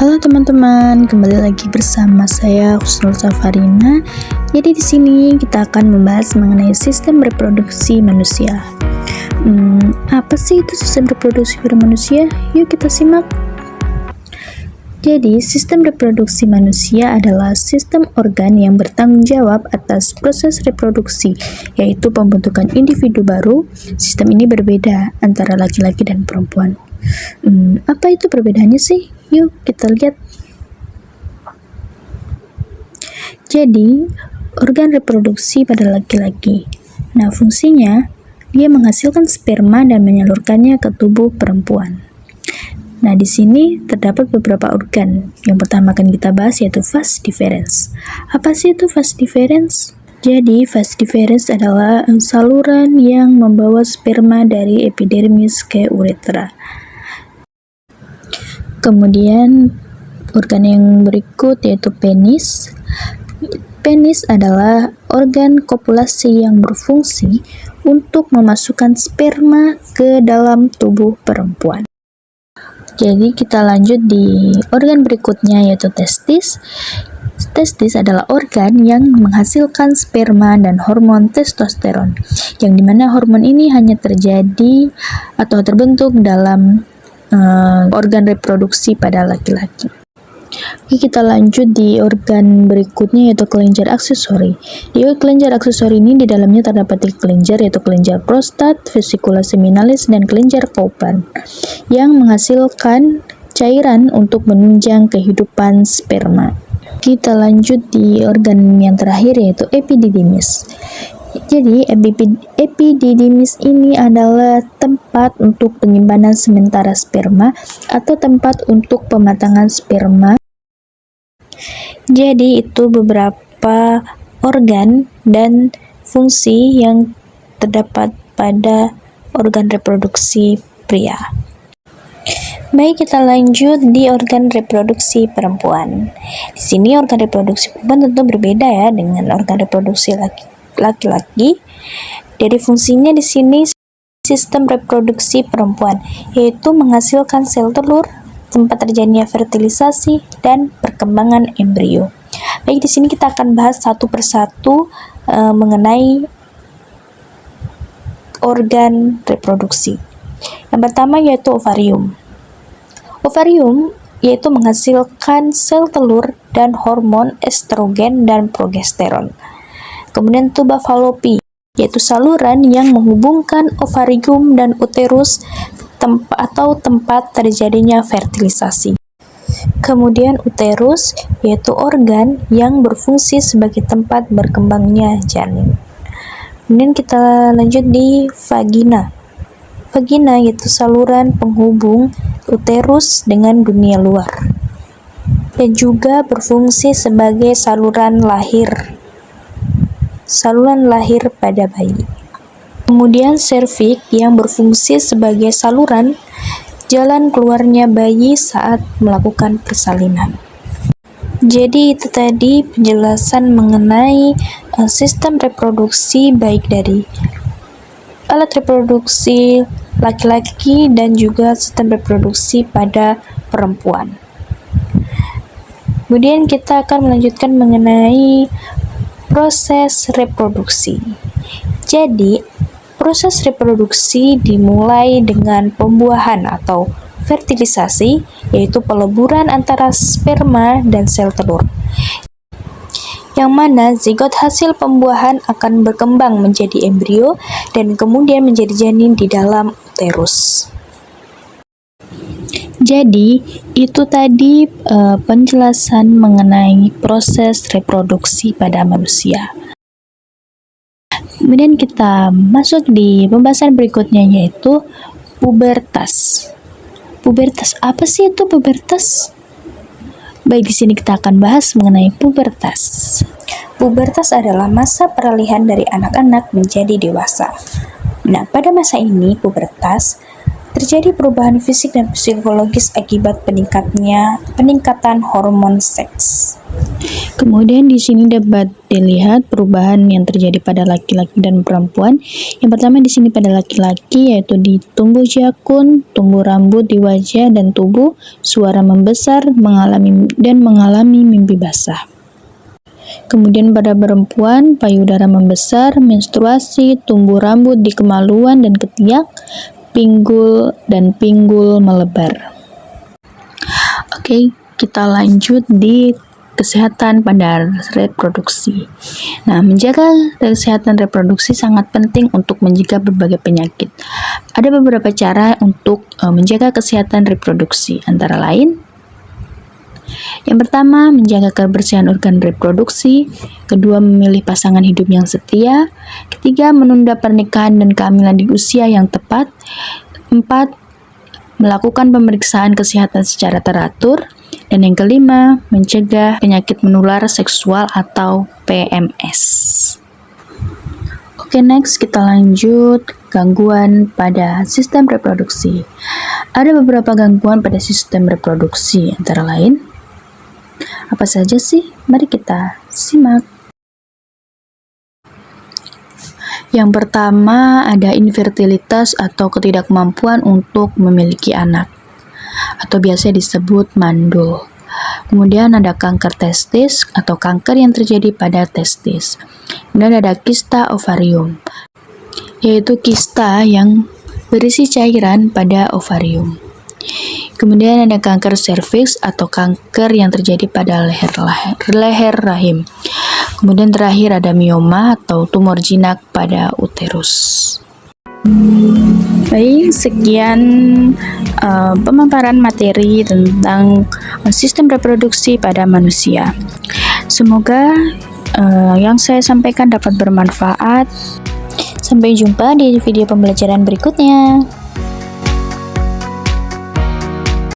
Halo teman-teman, kembali lagi bersama saya Husnul Safarina. Jadi di sini kita akan membahas mengenai sistem reproduksi manusia. Apa sih itu sistem reproduksi pada manusia? Yuk kita simak. Jadi, sistem reproduksi manusia adalah sistem organ yang bertanggung jawab atas proses reproduksi, yaitu pembentukan individu baru. Sistem ini berbeda antara laki-laki dan perempuan. Apa itu perbedaannya sih? Yuk kita lihat. Jadi, organ reproduksi pada laki-laki. Nah, fungsinya, dia menghasilkan sperma dan menyalurkannya ke tubuh perempuan. Nah, di sini terdapat beberapa organ. Yang pertama akan kita bahas yaitu vas deferens. Apa sih itu vas deferens? Jadi, vas deferens adalah saluran yang membawa sperma dari epidermis ke uretra. Kemudian, organ yang berikut yaitu penis. Penis adalah organ kopulasi yang berfungsi untuk memasukkan sperma ke dalam tubuh perempuan. Jadi kita lanjut di organ berikutnya yaitu testis. Testis adalah organ yang menghasilkan sperma dan hormon testosteron, yang dimana hormon ini hanya terjadi atau terbentuk dalam organ reproduksi pada laki-laki. Oke, kita lanjut di organ berikutnya yaitu kelenjar aksesori. Di kelenjar aksesori ini di dalamnya terdapat 3 kelenjar yaitu kelenjar prostat, vesicula seminalis, dan kelenjar Cowper yang menghasilkan cairan untuk menunjang kehidupan sperma. Kita lanjut di organ yang terakhir yaitu epididymis. Jadi epididymis ini adalah tempat untuk penyimpanan sementara sperma atau tempat untuk pematangan sperma. Jadi itu beberapa organ dan fungsi yang terdapat pada organ reproduksi pria. Baik, kita lanjut di organ reproduksi perempuan. Di sini organ reproduksi perempuan tentu berbeda ya dengan organ reproduksi laki-laki. Dari fungsinya di sini sistem reproduksi perempuan yaitu menghasilkan sel telur, tempat terjadinya fertilisasi dan perkembangan embrio. Baik, di sini kita akan bahas satu persatu mengenai organ reproduksi. Yang pertama yaitu ovarium. Ovarium yaitu menghasilkan sel telur dan hormon estrogen dan progesteron. Kemudian tuba fallopi yaitu saluran yang menghubungkan ovarium dan uterus atau tempat terjadinya fertilisasi. Kemudian uterus yaitu organ yang berfungsi sebagai tempat berkembangnya janin. Kemudian kita lanjut di vagina. Vagina yaitu saluran penghubung uterus dengan dunia luar dan juga berfungsi sebagai saluran lahir pada bayi. Kemudian serviks yang berfungsi sebagai saluran jalan keluarnya bayi saat melakukan persalinan. Jadi itu tadi penjelasan mengenai sistem reproduksi baik dari alat reproduksi laki-laki dan juga sistem reproduksi pada perempuan. Kemudian kita akan melanjutkan mengenai proses reproduksi. Jadi proses reproduksi dimulai dengan pembuahan atau fertilisasi, yaitu peleburan antara sperma dan sel telur. Yang mana zigot hasil pembuahan akan berkembang menjadi embrio dan kemudian menjadi janin di dalam uterus. Jadi, itu tadi penjelasan mengenai proses reproduksi pada manusia. Kemudian kita masuk di pembahasan berikutnya yaitu pubertas. Pubertas, apa sih itu pubertas? Baik, di sini kita akan bahas mengenai pubertas. Pubertas adalah masa peralihan dari anak-anak menjadi dewasa. Nah, pada masa ini pubertas Terjadi perubahan fisik dan psikologis akibat peningkatan hormon seks. Kemudian di sini dapat dilihat perubahan yang terjadi pada laki-laki dan perempuan. Yang pertama di sini pada laki-laki yaitu di tumbuh jakun, tumbuh rambut di wajah dan tubuh, suara membesar, mengalami mimpi basah. Kemudian pada perempuan, payudara membesar, menstruasi, tumbuh rambut di kemaluan dan ketiak, pinggul melebar. Oke, kita lanjut di kesehatan pada reproduksi. Nah, menjaga kesehatan reproduksi sangat penting untuk mencegah berbagai penyakit. Ada beberapa cara untuk menjaga kesehatan reproduksi, antara lain: yang pertama, menjaga kebersihan organ reproduksi. Kedua, memilih pasangan hidup yang setia. Ketiga, menunda pernikahan dan kehamilan di usia yang tepat. 4, melakukan pemeriksaan kesehatan secara teratur. Dan yang kelima, mencegah penyakit menular seksual atau PMS. Oke, next kita lanjut gangguan pada sistem reproduksi. Ada beberapa gangguan pada sistem reproduksi, antara lain: apa saja sih? Mari kita simak. Yang pertama ada infertilitas atau ketidakmampuan untuk memiliki anak, atau biasa disebut mandul. Kemudian ada kanker testis atau kanker yang terjadi pada testis. Kemudian ada kista ovarium, yaitu kista yang berisi cairan pada ovarium. Kemudian ada kanker serviks atau kanker yang terjadi pada leher rahim. Kemudian terakhir ada mioma atau tumor jinak pada uterus. Baik, sekian pemaparan materi tentang sistem reproduksi pada manusia. Semoga yang saya sampaikan dapat bermanfaat. Sampai jumpa di video pembelajaran berikutnya.